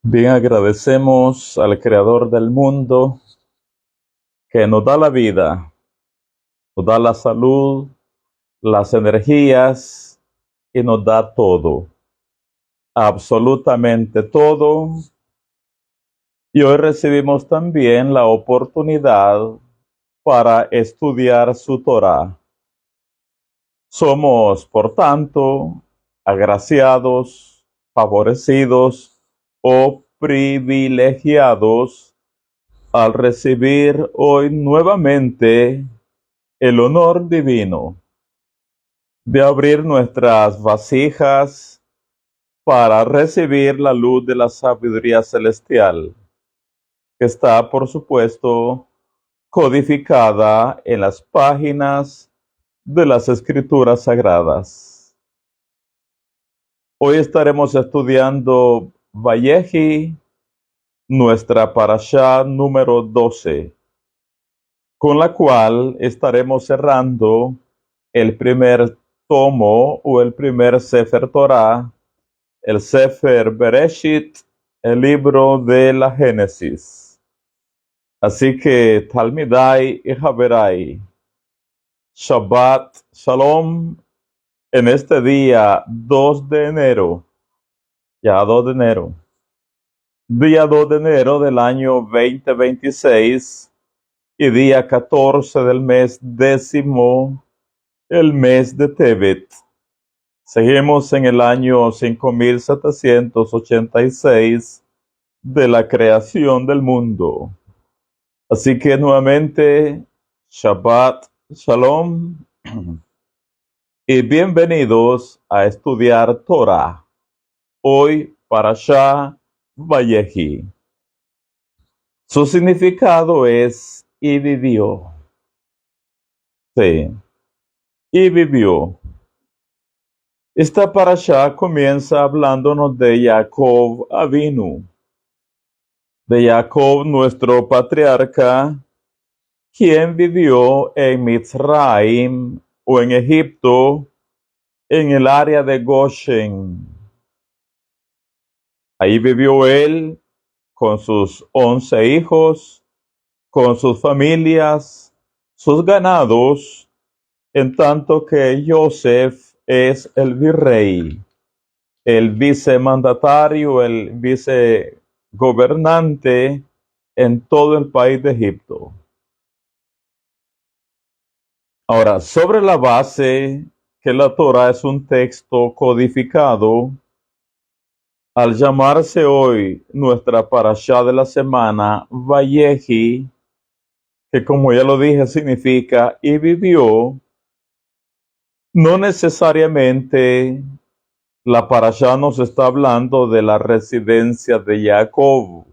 Bien, agradecemos al Creador del mundo que nos da la vida, nos da la salud, las energías y nos da todo, absolutamente todo. Y hoy recibimos también la oportunidad para estudiar su Torah. Somos, por tanto, agraciados, favorecidos o privilegiados al recibir hoy nuevamente el honor divino de abrir nuestras vasijas para recibir la luz de la sabiduría celestial, que está, por supuesto, codificada en las páginas de las Escrituras Sagradas. Hoy estaremos estudiando Vayehi, nuestra parashá número 12, con la cual estaremos cerrando el primer tomo o el primer Sefer Torah, el Sefer Bereshit, el libro de la Génesis. Así que Talmidai y Haberai, Shabbat Shalom, en este día 2 de enero, ya 2 de enero, día 2 de enero del año 2026 y día 14 del mes décimo, el mes de Tevet. Seguimos en el año 5786 de la creación del mundo. Así que nuevamente, Shabbat Shalom y bienvenidos a estudiar Torah. Hoy, Parashá Vayehi. Su significado es y vivió. Sí, y vivió. Esta parashá comienza hablándonos de Jacob Avinu, de Jacob, nuestro patriarca, quien vivió en Mitzrayim o en Egipto, en el área de Goshen. Ahí vivió él con sus 11 hijos, con sus familias, sus ganados, en tanto que Joseph es el virrey, el vicemandatario, el vicegobernante en todo el país de Egipto. Ahora, sobre la base que la Torah es un texto codificado, al llamarse hoy nuestra parashá de la semana, Vayehi, que como ya lo dije significa y vivió, no necesariamente la parashá nos está hablando de la residencia de Jacob.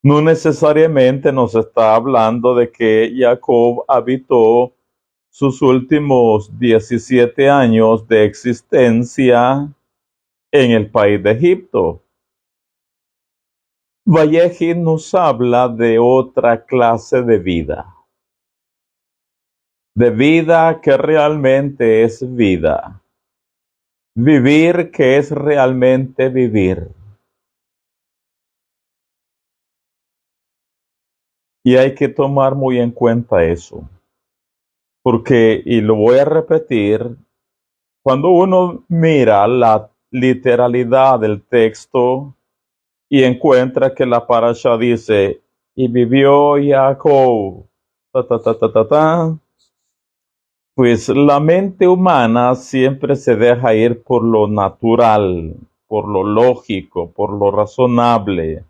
No necesariamente nos está hablando de que Jacob habitó sus últimos 17 años de existencia en el país de Egipto. Vayehi nos habla de otra clase de vida que realmente es vida, vivir que es realmente vivir. Y hay que tomar muy en cuenta eso, porque, y lo voy a repetir, cuando uno mira la literalidad del texto y encuentra que la parasha dice, y vivió Jacob, ta, ta, ta, ta, ta, ta, pues la mente humana siempre se deja ir por lo natural, por lo lógico, por lo razonable.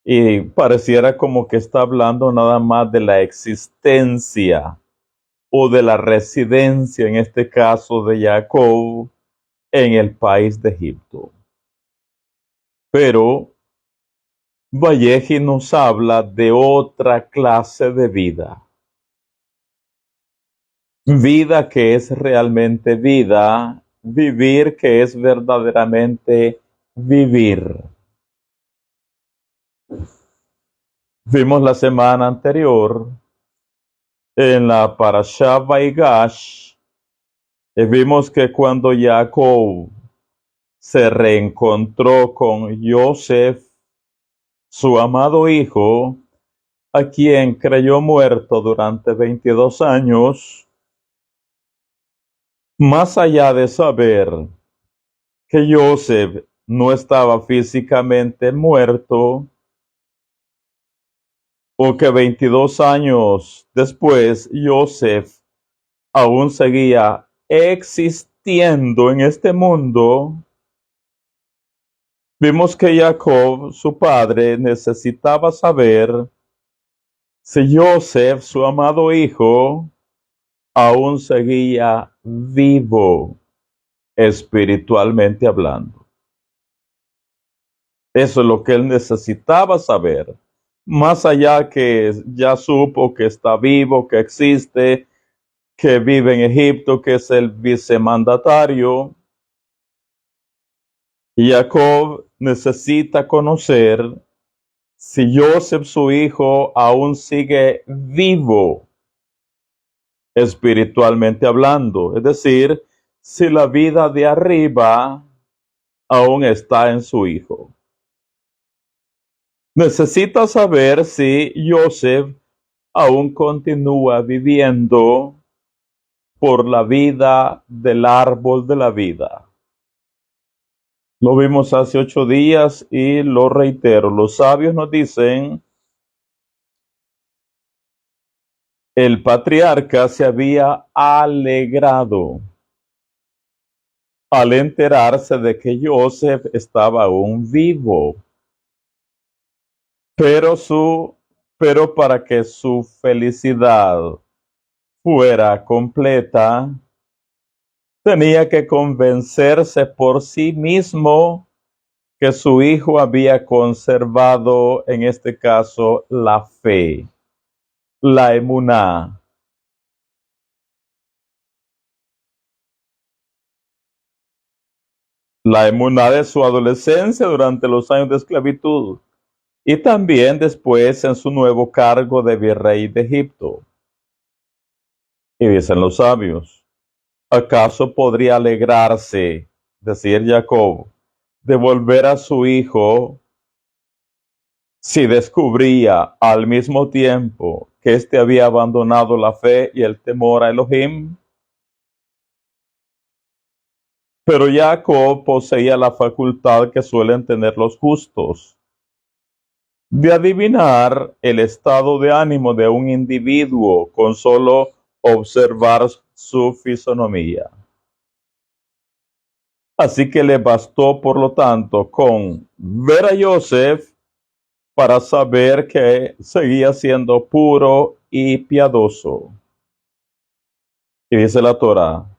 Y pareciera como que está hablando nada más de la existencia o de la residencia, en este caso de Jacob, en el país de Egipto. Pero Vayehi nos habla de otra clase de vida. Vida que es realmente vida, vivir que es verdaderamente vivir. Vimos la semana anterior en la Parashá Vaigash, vimos que cuando Jacob se reencontró con Joseph, su amado hijo, a quien creyó muerto durante 22 años, más allá de saber que Joseph no estaba físicamente muerto, o que 22 años después Joseph aún seguía existiendo en este mundo, vimos que Jacob, su padre, necesitaba saber si Joseph, su amado hijo, aún seguía vivo espiritualmente hablando. Eso es lo que él necesitaba saber. Más allá que ya supo que está vivo, que existe, que vive en Egipto, que es el vicemandatario, Jacob necesita conocer si Joseph, su hijo, aún sigue vivo espiritualmente hablando. Es decir, si la vida de arriba aún está en su hijo. Necesita saber si Joseph aún continúa viviendo por la vida del árbol de la vida. Lo vimos hace 8 días y lo reitero. Los sabios nos dicen, el patriarca se había alegrado al enterarse de que Joseph estaba aún vivo, pero para que su felicidad fuera completa, tenía que convencerse por sí mismo que su hijo había conservado, en este caso, la fe, la emuná. La emuná de su adolescencia durante los años de esclavitud y también después en su nuevo cargo de virrey de Egipto. Y dicen los sabios, ¿acaso podría alegrarse, decir Jacob, de volver a su hijo si descubría al mismo tiempo que éste había abandonado la fe y el temor a Elohim? Pero Jacob poseía la facultad que suelen tener los justos, de adivinar el estado de ánimo de un individuo con solo observar su fisonomía. Así que le bastó, por lo tanto, con ver a Joseph para saber que seguía siendo puro y piadoso. Y dice la Torá,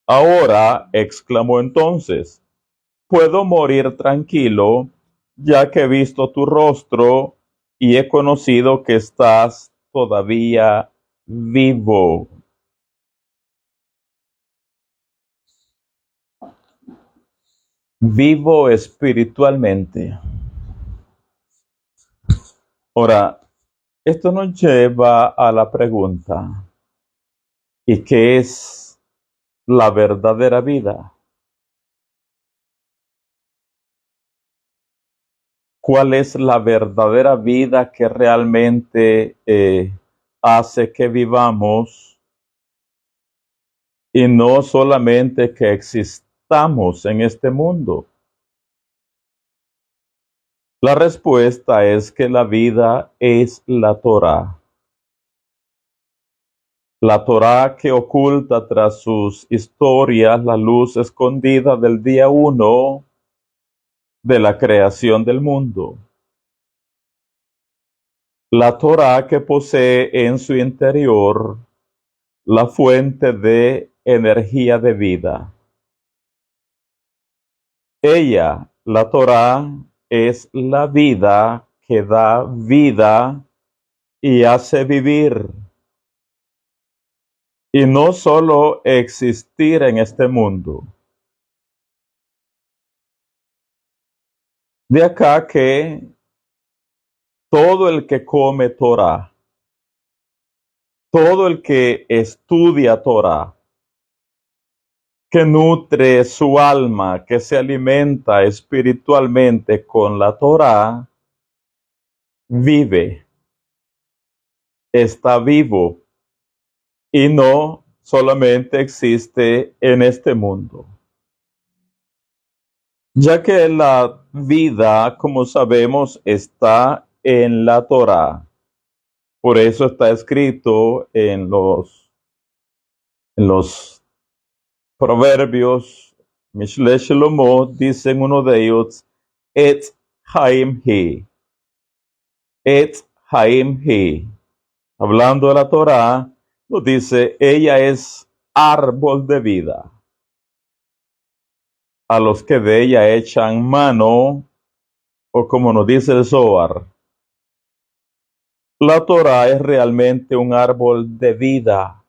ahora, exclamó entonces, puedo morir tranquilo, ya que he visto tu rostro y he conocido que estás todavía vivo. Vivo espiritualmente. Ahora, esto nos lleva a la pregunta, ¿y qué es la verdadera vida? ¿Cuál es la verdadera vida que realmente hace que vivamos y no solamente que existamos en este mundo? La respuesta es que la vida es la Torá. La Torá que oculta tras sus historias la luz escondida del día 1 de la creación del mundo. La Torá que posee en su interior la fuente de energía de vida. Ella, la Torá, es la vida que da vida y hace vivir. Y no solo existir en este mundo. De acá que todo el que come Torá, todo el que estudia Torá, que nutre su alma, que se alimenta espiritualmente con la Torá, vive, está vivo y no solamente existe en este mundo. Ya que la vida, como sabemos, está en la Torá. Por eso está escrito en los proverbios, Mishle Shlomo dice en uno de ellos, Et Haim He. Et Haim He. Hablando de la Torá, nos dice, ella es árbol de vida. A los que de ella echan mano, o como nos dice el Zohar, la Torá es realmente un árbol de vida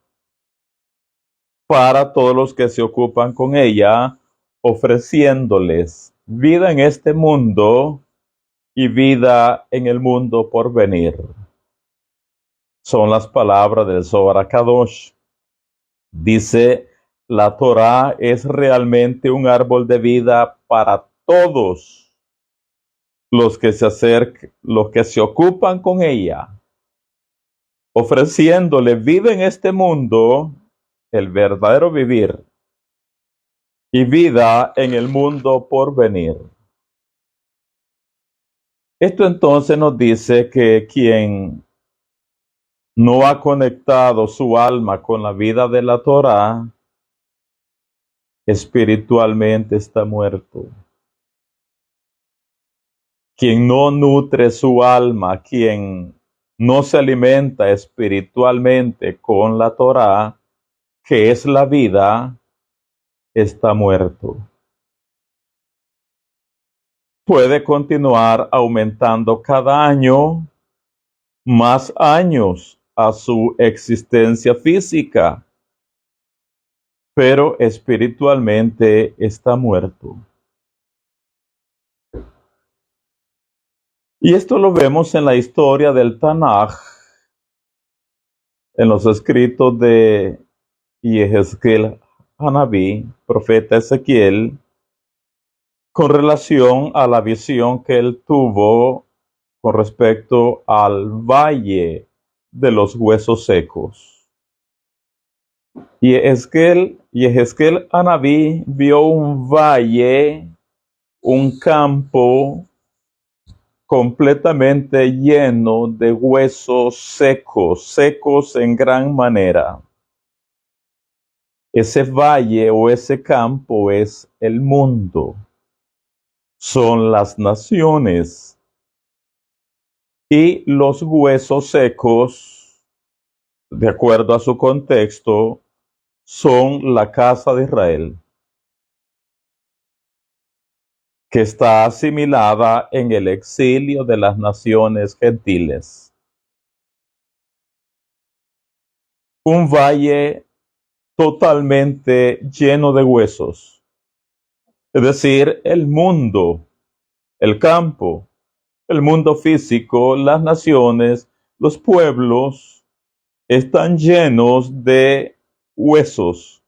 para todos los que se ocupan con ella, ofreciéndoles vida en este mundo y vida en el mundo por venir. Son las palabras del Zohar HaKadosh. Dice, la Torá es realmente un árbol de vida para todos los que los que se ocupan con ella, ofreciéndole vida en este mundo, el verdadero vivir, y vida en el mundo por venir. Esto entonces nos dice que quien no ha conectado su alma con la vida de la Torá, espiritualmente está muerto. Quien no nutre su alma, quien no se alimenta espiritualmente con la Torá, que es la vida, está muerto. Puede continuar aumentando cada año más años a su existencia física, pero espiritualmente está muerto. Y esto lo vemos en la historia del Tanaj, en los escritos de Yehezkel Hanabí, profeta Ezequiel, con relación a la visión que él tuvo con respecto al valle de los huesos secos. Yehezkel Hanabí vio un valle, un campo completamente lleno de huesos secos, secos en gran manera. Ese valle o ese campo es el mundo, son las naciones, y los huesos secos, de acuerdo a su contexto, son la casa de Israel, que está asimilada en el exilio de las naciones gentiles. Un valle totalmente lleno de huesos, es decir, el mundo, el campo, el mundo físico, las naciones, los pueblos están llenos de huesos,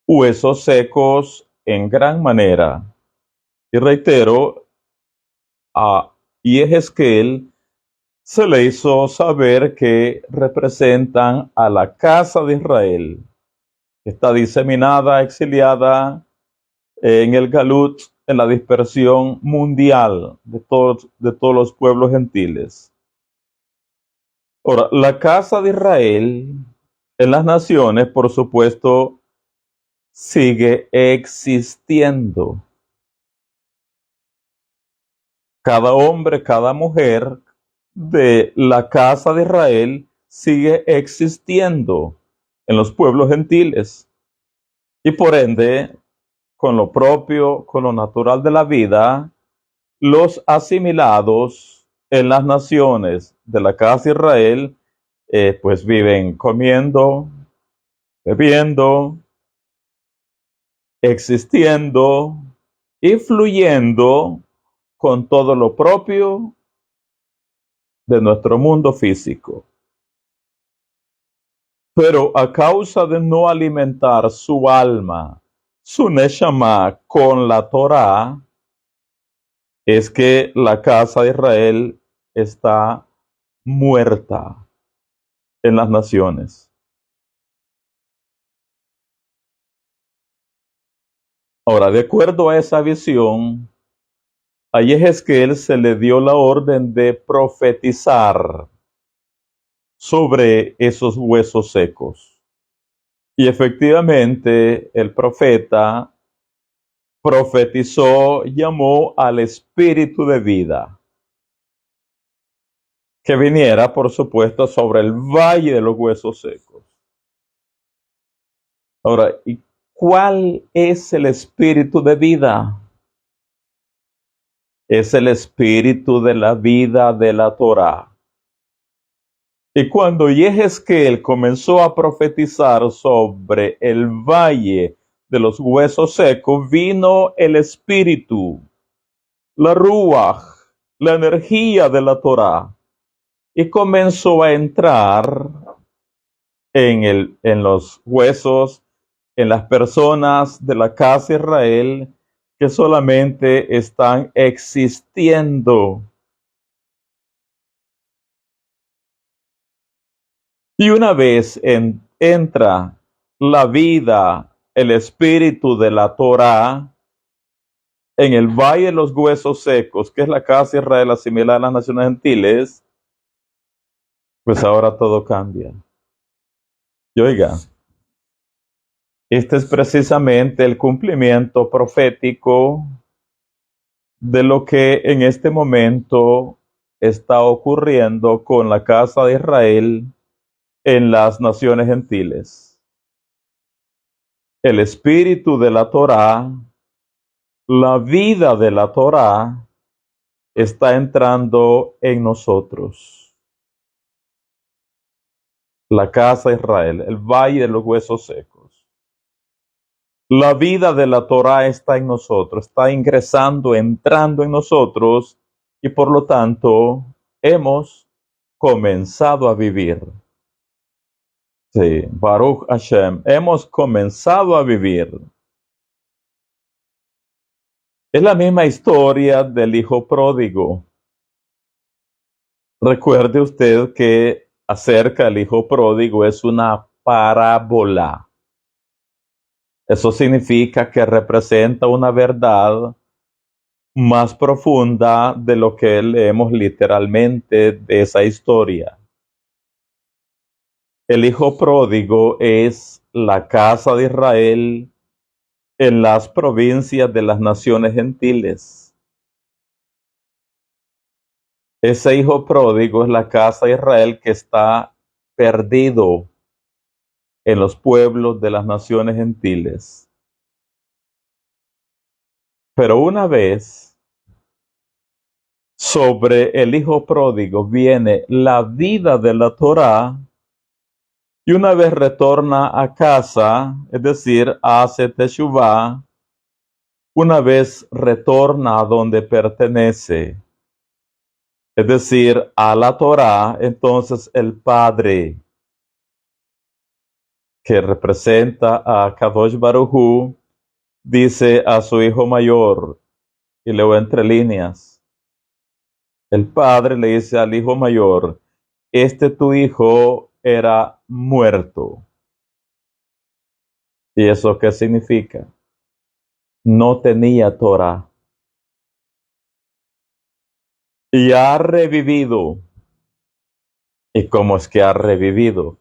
huesos secos en gran manera. Y reitero, a Yehezkel se le hizo saber que representan a la casa de Israel, que está diseminada, exiliada en el Galut, en la dispersión mundial de todos los pueblos gentiles. Ahora, la casa de Israel en las naciones, por supuesto, sigue existiendo. Cada hombre, cada mujer de la casa de Israel sigue existiendo en los pueblos gentiles. Y por ende, con lo propio, con lo natural de la vida, los asimilados en las naciones de la casa de Israel, pues viven comiendo, bebiendo, existiendo y fluyendo con todo lo propio de nuestro mundo físico. Pero a causa de no alimentar su alma, su neshama con la Torah, es que la casa de Israel está muerta en las naciones. Ahora, de acuerdo a esa visión, a Yehezquiel se le dio la orden de profetizar sobre esos huesos secos. Y efectivamente, el profeta profetizó, llamó al espíritu de vida, que viniera, por supuesto, sobre el valle de los huesos secos. Ahora, ¿y cuál es el espíritu de vida? Es el espíritu de la vida de la Torá. Y cuando Yehezquiel comenzó a profetizar sobre el valle de los huesos secos, vino el espíritu, la ruach, la energía de la Torá, y comenzó a entrar en los huesos, en las personas de la casa de Israel que solamente están existiendo. Y una vez entra la vida, el espíritu de la Torá en el valle de los huesos secos, que es la casa de Israel asimilada a las naciones gentiles, pues ahora todo cambia. Y oiga, este es precisamente el cumplimiento profético de lo que en este momento está ocurriendo con la casa de Israel en las naciones gentiles. El espíritu de la Torá, la vida de la Torá, está entrando en nosotros. La casa de Israel, el valle de los huesos secos. La vida de la Torá está en nosotros, está ingresando, entrando en nosotros, y por lo tanto hemos comenzado a vivir. Sí, Baruch Hashem, hemos comenzado a vivir. Es la misma historia del hijo pródigo. Recuerde usted que acerca del hijo pródigo es una parábola. Eso significa que representa una verdad más profunda de lo que leemos literalmente de esa historia. El hijo pródigo es la casa de Israel en las provincias de las naciones gentiles. Ese hijo pródigo es la casa de Israel que está perdido en los pueblos de las naciones gentiles. Pero una vez sobre el hijo pródigo viene la vida de la Torá, y una vez retorna a casa, es decir, hace teshuvá, una vez retorna a donde pertenece, es decir, a la Torá, entonces el Padre, que representa a Kadosh Baruj Hu, dice a su hijo mayor, y leo entre líneas, el padre le dice al hijo mayor, tu hijo era muerto. ¿Y eso qué significa? No tenía Torah. Y ha revivido. ¿Y cómo es que ha revivido?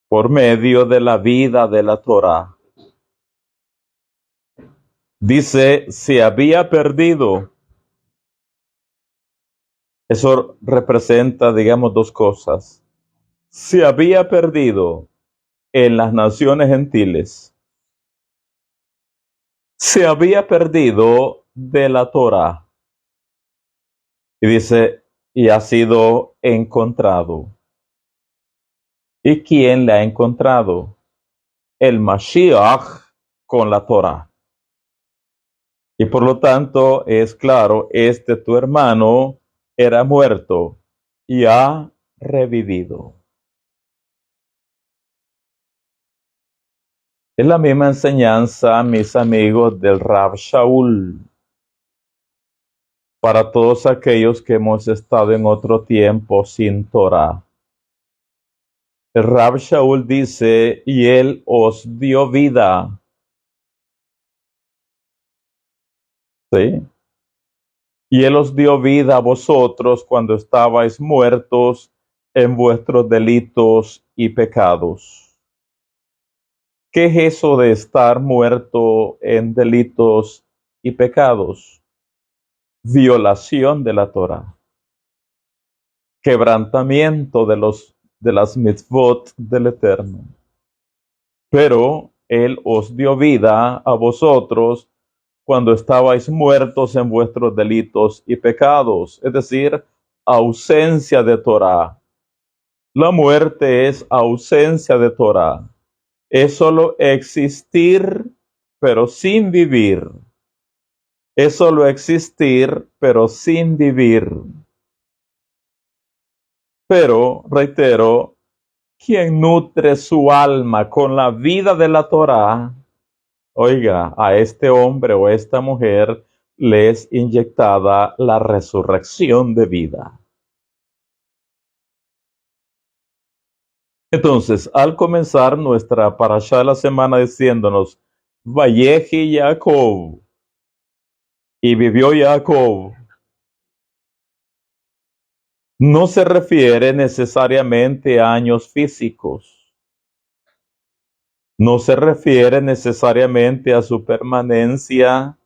Por medio de la vida de la Torah. Dice, se había perdido. Eso representa, digamos, dos cosas. Se había perdido en las naciones gentiles. Se había perdido de la Torah. Y dice, y ha sido encontrado. ¿Y quién le ha encontrado? El Mashiach con la Torah. Y por lo tanto es claro, tu hermano era muerto y ha revivido. Es la misma enseñanza, mis amigos, del Rab Shaul. Para todos aquellos que hemos estado en otro tiempo sin Torah. El Rab Shaul dice, y él os dio vida. ¿Sí? Y él os dio vida a vosotros cuando estabais muertos en vuestros delitos y pecados. ¿Qué es eso de estar muerto en delitos y pecados? Violación de la Torah. Quebrantamiento de las mitzvot del Eterno. Pero él os dio vida a vosotros cuando estabais muertos en vuestros delitos y pecados, es decir, ausencia de Torah. La muerte es ausencia de Torah. Es solo existir, pero sin vivir. Es solo existir, pero sin vivir. Pero, reitero, quien nutre su alma con la vida de la Torah, oiga, a este hombre o a esta mujer le es inyectada la resurrección de vida. Entonces, al comenzar nuestra parashá de la semana diciéndonos, Vayehi Jacob, y vivió Jacob, no se refiere necesariamente a años físicos, no se refiere necesariamente a su permanencia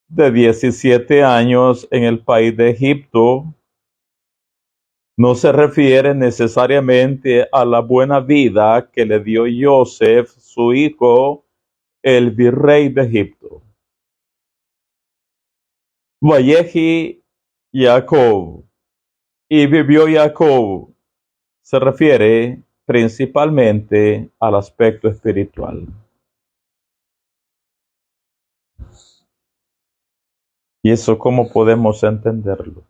de 17 años en el país de Egipto, no se refiere necesariamente a la buena vida que le dio Joseph, su hijo, el virrey de Egipto. Vayehi Jacob, y vivió Jacob, se refiere principalmente al aspecto espiritual. ¿Y eso cómo podemos entenderlo?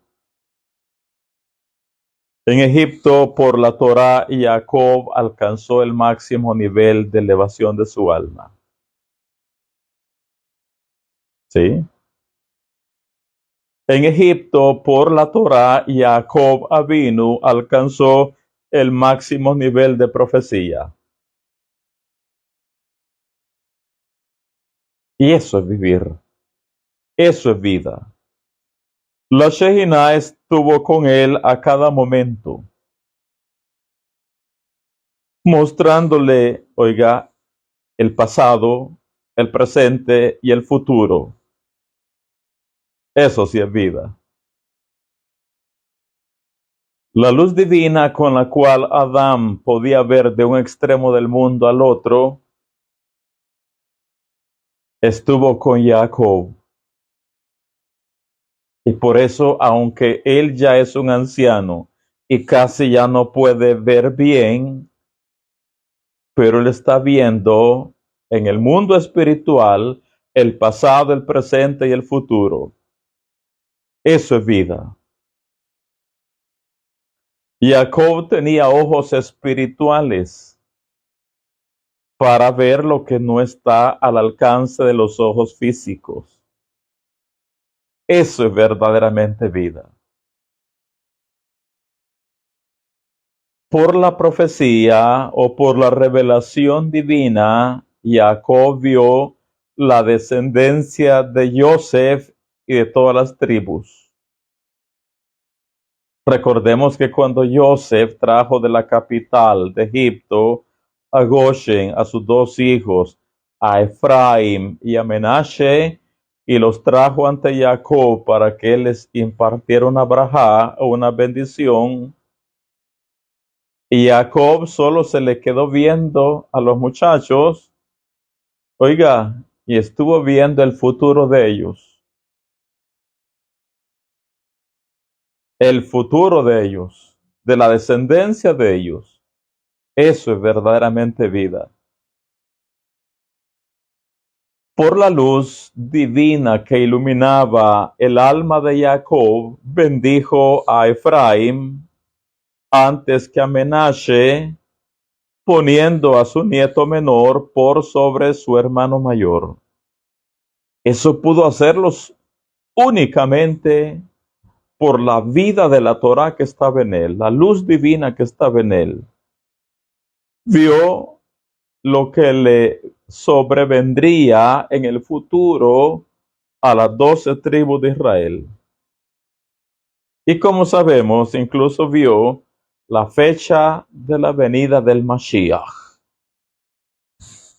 En Egipto, por la Torá, Jacob alcanzó el máximo nivel de elevación de su alma. ¿Sí? En Egipto, por la Torá, Jacob Avinu alcanzó el máximo nivel de profecía. Y eso es vivir. Eso es vida. La Shejina estuvo con él a cada momento, mostrándole, oiga, el pasado, el presente y el futuro. Eso sí es vida. La luz divina con la cual Adán podía ver de un extremo del mundo al otro, estuvo con Jacob. Y por eso, aunque él ya es un anciano y casi ya no puede ver bien, pero él está viendo en el mundo espiritual el pasado, el presente y el futuro. Eso es vida. Jacob tenía ojos espirituales para ver lo que no está al alcance de los ojos físicos. Eso es verdaderamente vida. Por la profecía o por la revelación divina, Jacob vio la descendencia de Joseph y de todas las tribus. Recordemos que cuando Joseph trajo de la capital de Egipto a Goshen a sus dos hijos, a Efraim y a Menashe, y los trajo ante Jacob para que él les impartiera una brajá o una bendición, y Jacob solo se le quedó viendo a los muchachos, oiga, y estuvo viendo el futuro de ellos. El futuro de ellos, de la descendencia de ellos. Eso es verdaderamente vida. Por la luz divina que iluminaba el alma de Jacob, bendijo a Efraim antes que a Menashe, poniendo a su nieto menor por sobre su hermano mayor. Eso pudo hacerlo únicamente por la vida de la Torá que estaba en él, la luz divina que estaba en él. Vio lo que le sobrevendría en el futuro a las 12 tribus de Israel. Y como sabemos, incluso vio la fecha de la venida del Mashiach.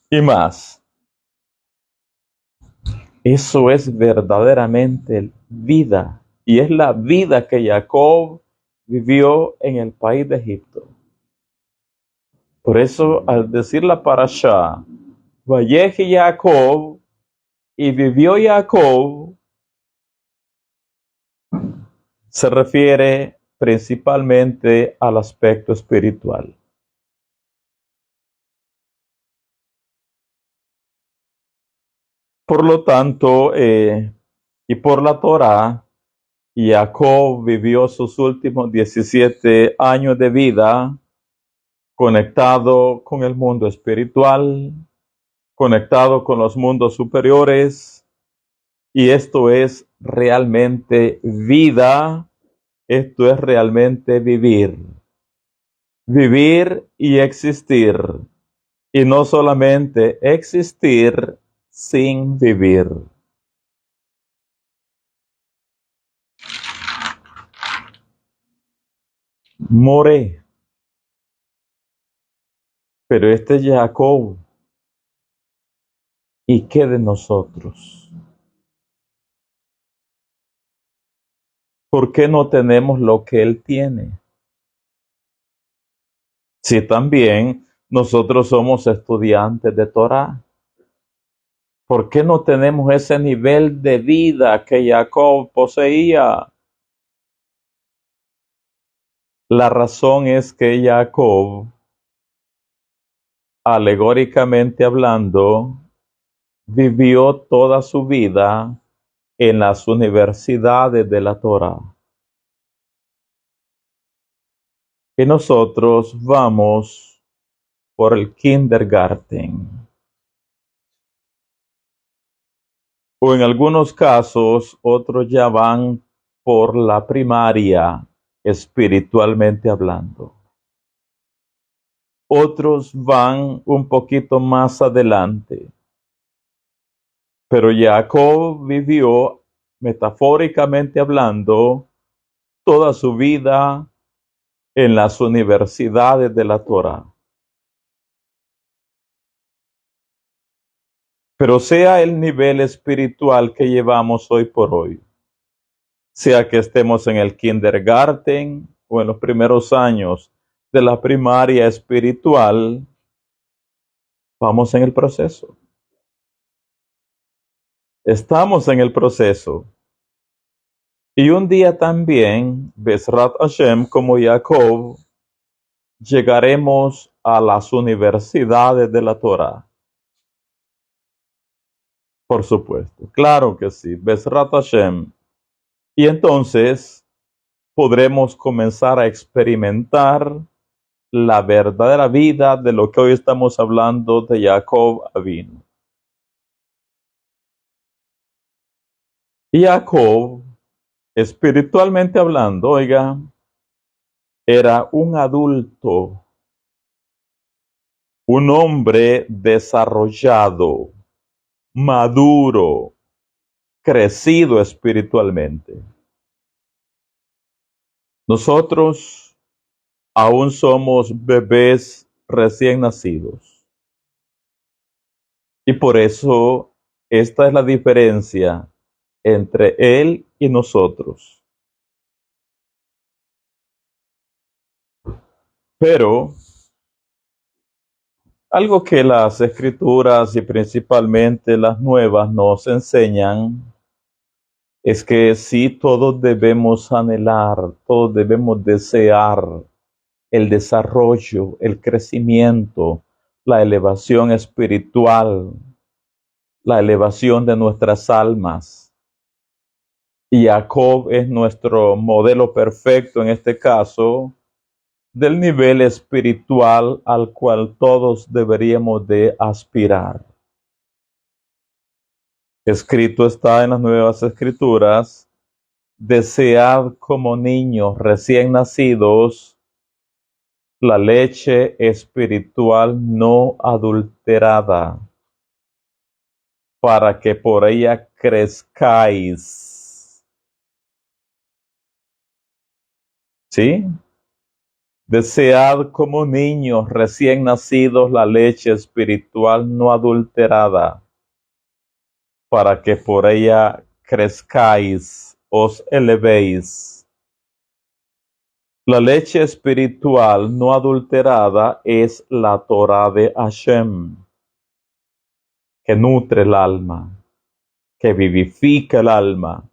Y más, eso es verdaderamente vida. Y es la vida que Jacob vivió en el país de Egipto. Por eso, al decir la parashá, Vayehi Jacob, y vivió Jacob, se refiere principalmente al aspecto espiritual. Por lo tanto, y por la Torá, Jacob vivió sus últimos 17 años de vida conectado con el mundo espiritual, conectado con los mundos superiores, y esto es realmente vida, esto es realmente vivir. Vivir y existir, y no solamente existir sin vivir. Moré. Pero este es Jacob. ¿Y qué de nosotros? ¿Por qué no tenemos lo que él tiene? Si también nosotros somos estudiantes de Torá. ¿Por qué no tenemos ese nivel de vida que Jacob poseía? La razón es que Jacob, alegóricamente hablando, vivió toda su vida en las universidades de la Torá. Y nosotros vamos por el kindergarten. O en algunos casos, otros ya van por la primaria, espiritualmente hablando. Otros van un poquito más adelante. Pero Jacob vivió, metafóricamente hablando, toda su vida en las universidades de la Torá. Pero sea el nivel espiritual que llevamos hoy por hoy, sea que estemos en el kindergarten o en los primeros años de la primaria espiritual, vamos en el proceso. Estamos en el proceso. Y un día también, Besrat Hashem, como Jacob, llegaremos a las universidades de la Torá. Por supuesto, claro que sí, Besrat Hashem. Y entonces podremos comenzar a experimentar la verdadera vida de lo que hoy estamos hablando de Jacob Avinu. Y Jacob, espiritualmente hablando, oiga, era un adulto, un hombre desarrollado, maduro, crecido espiritualmente. Nosotros aún somos bebés recién nacidos. Y por eso esta es la diferencia entre él y nosotros. Pero algo que las escrituras y principalmente las nuevas nos enseñan es que sí, todos debemos anhelar, todos debemos desear el desarrollo, el crecimiento, la elevación espiritual, la elevación de nuestras almas. Y Jacob es nuestro modelo perfecto en este caso, del nivel espiritual al cual todos deberíamos de aspirar. Escrito está en las Nuevas Escrituras: desead como niños recién nacidos la leche espiritual no adulterada, para que por ella crezcáis. ¿Sí? Desead como niños recién nacidos la leche espiritual no adulterada, para que por ella crezcáis, os elevéis. La leche espiritual no adulterada es la Torah de Hashem, que nutre el alma, que vivifica el alma.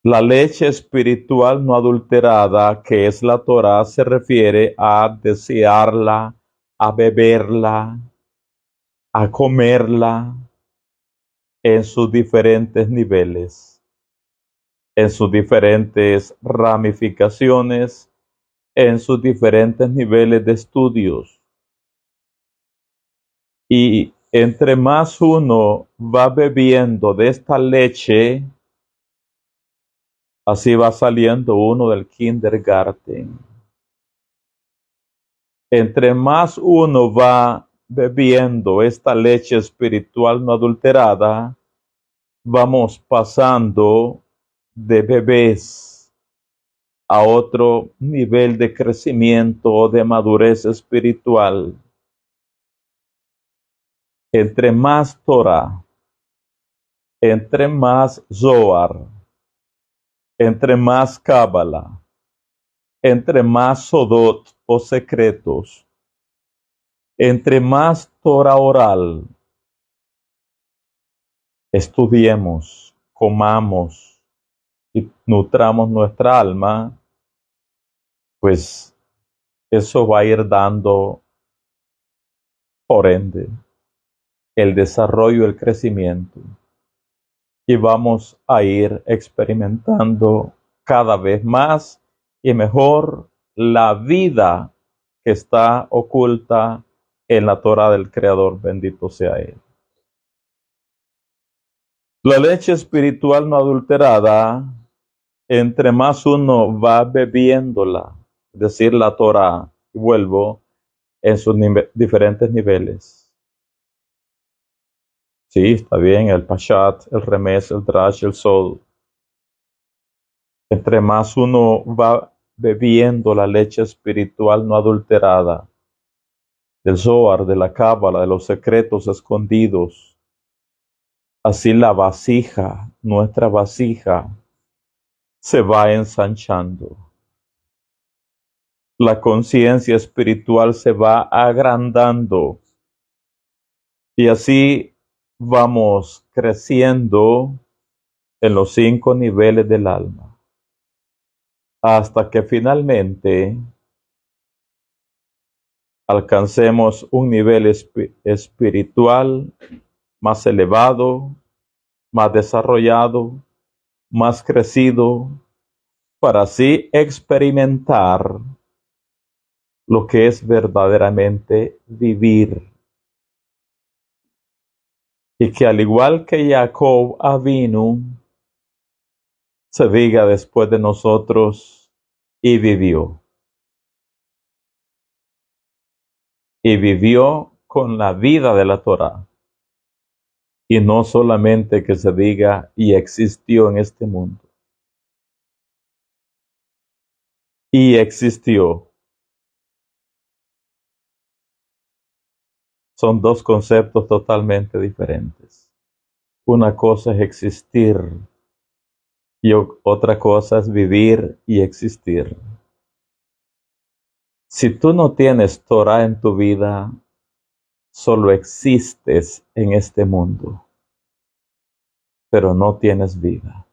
La leche espiritual no adulterada, que es la Torah, se refiere a desearla, a beberla, a comerla en sus diferentes niveles, en sus diferentes ramificaciones, en sus diferentes niveles de estudios. Y entre más uno va bebiendo de esta leche, así va saliendo uno del kindergarten. Entre más uno va bebiendo esta leche espiritual no adulterada, vamos pasando de bebés a otro nivel de crecimiento o de madurez espiritual. Entre más Torah, entre más Zohar, entre más Cábala, entre más Sodot o secretos, entre más Torah oral, estudiemos, comamos y nutramos nuestra alma, pues eso va a ir dando, por ende, el desarrollo, el crecimiento. Y vamos a ir experimentando cada vez más y mejor la vida que está oculta en la Torah del Creador, bendito sea Él. La leche espiritual no adulterada, entre más uno va bebiéndola, es decir, la Torah, y vuelvo, en sus diferentes niveles. Sí, está bien, el Pashat, el Remes, el Drash, el Sol. Entre más uno va bebiendo la leche espiritual no adulterada, del Zohar, de la Cábala, de los secretos escondidos, así la vasija, nuestra vasija, se va ensanchando. La conciencia espiritual se va agrandando y así vamos creciendo en los 5 niveles del alma, hasta que finalmente alcancemos un nivel espiritual más elevado, más desarrollado, más crecido, para así experimentar lo que es verdaderamente vivir. Y que al igual que Jacob Avinu, se diga después de nosotros, y vivió. Y vivió con la vida de la Torah. Y no solamente que se diga, y existió en este mundo. Y existió. Son dos conceptos totalmente diferentes. Una cosa es existir y otra cosa es vivir y existir. Si tú no tienes Torah en tu vida, solo existes en este mundo, pero no tienes vida.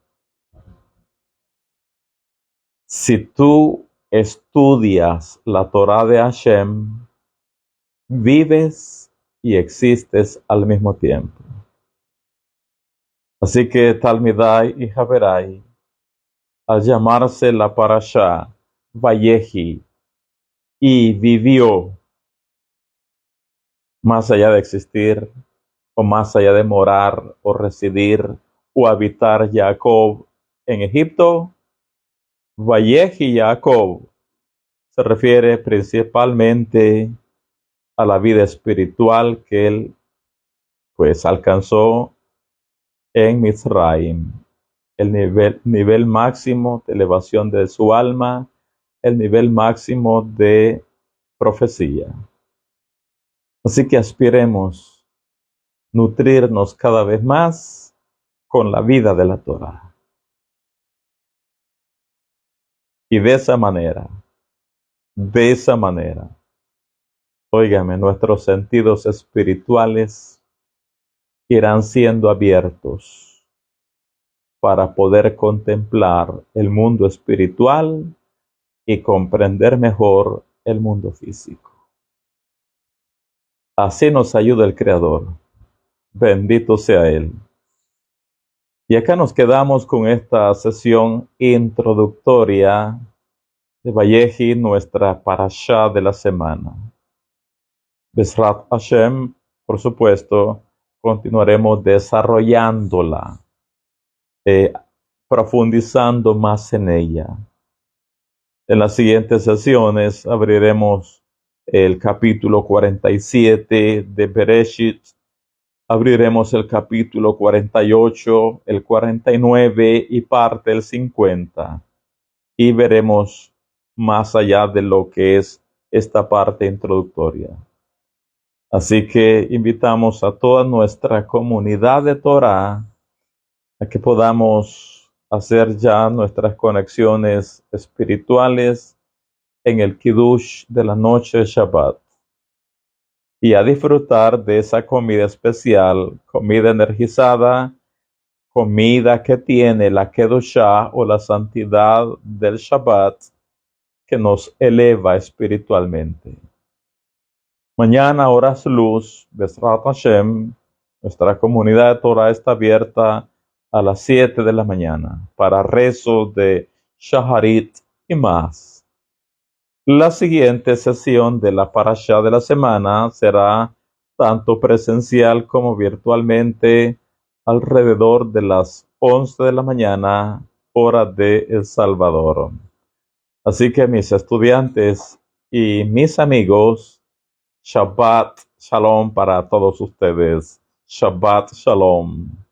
Si tú estudias la Torah de Hashem, vives y existes al mismo tiempo. Así que Talmidai y Haberai, al llamarse la Parashá Vayehi y vivió, más allá de existir, o más allá de morar, o residir, o habitar Jacob en Egipto. Vayehi Jacob se refiere principalmente a la vida espiritual que él pues alcanzó en Mizraim, el nivel máximo de elevación de su alma, el nivel máximo de profecía. Así que aspiremos nutrirnos cada vez más con la vida de la Torá. Y de esa manera, óigame, nuestros sentidos espirituales irán siendo abiertos para poder contemplar el mundo espiritual y comprender mejor el mundo físico. Así nos ayuda el Creador. Bendito sea Él. Y acá nos quedamos con esta sesión introductoria de Vayehi, nuestra parashá de la semana. Besrat Hashem, por supuesto, continuaremos desarrollándola, profundizando más en ella. En las siguientes sesiones abriremos el capítulo 47 de Bereshit, abriremos el capítulo 48, el 49 y parte del 50, y veremos más allá de lo que es esta parte introductoria. Así que invitamos a toda nuestra comunidad de Torah a que podamos hacer ya nuestras conexiones espirituales en el Kiddush de la noche de Shabbat y a disfrutar de esa comida especial, comida energizada, comida que tiene la Kedushá o la santidad del Shabbat que nos eleva espiritualmente. Mañana, horas luz, Besrat Hashem, nuestra comunidad de Torah está abierta a las 7 de la mañana para rezo de Shaharit y más. La siguiente sesión de la parashá de la semana será tanto presencial como virtualmente alrededor de las 11 de la mañana, hora de El Salvador. Así que mis estudiantes y mis amigos, Shabbat Shalom para todos ustedes. Shabbat Shalom.